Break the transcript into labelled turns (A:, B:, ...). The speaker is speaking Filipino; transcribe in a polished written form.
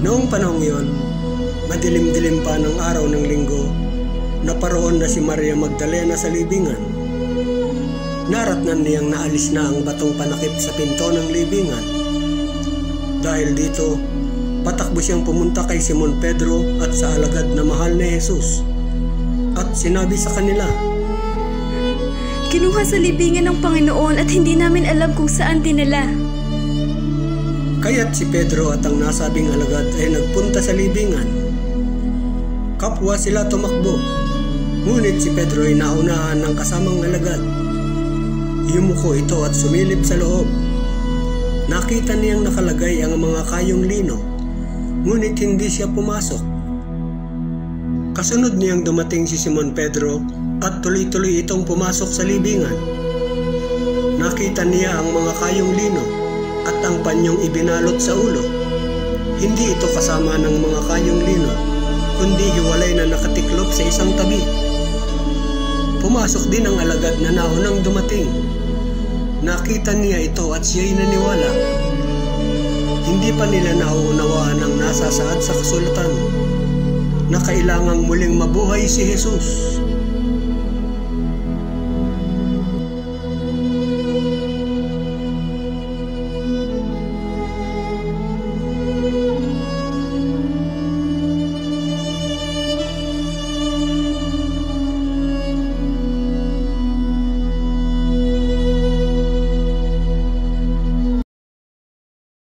A: Noong panahong iyon, madilim-dilim pa ng araw ng linggo, naparoon na si Maria Magdalena sa libingan. Naratnan niyang naalis na ang batong panakip sa pinto ng libingan. Dahil dito, patakbo siyang pumunta kay Simon Pedro at sa alagad na mahal ni Jesus. At sinabi sa kanila,
B: "Kinuha sa libingan ng Panginoon at hindi namin alam kung saan dinala."
A: Kaya't si Pedro at ang nasabing alagad ay nagpunta sa libingan. Kapwa sila tumakbo, ngunit si Pedro ay naunahan ng kasamang alagad. Yumuko ito at sumilip sa loob. Nakita niyang nakalagay ang mga kayong lino, ngunit hindi siya pumasok. Kasunod niyang dumating si Simon Pedro at tuloy-tuloy itong pumasok sa libingan. Nakita niya ang mga kayong lino at ang panyong ibinalot sa ulo. Hindi ito kasama ng mga kayong lino, kundi hiwalay na nakatiklop sa isang tabi. Pumasok din ang alagad na naunang dumating. Nakita niya ito at siya'y naniwala. Hindi pa nila nauunawaan ang nasasaad sa kasulatan na kailangang muling mabuhay si Jesus.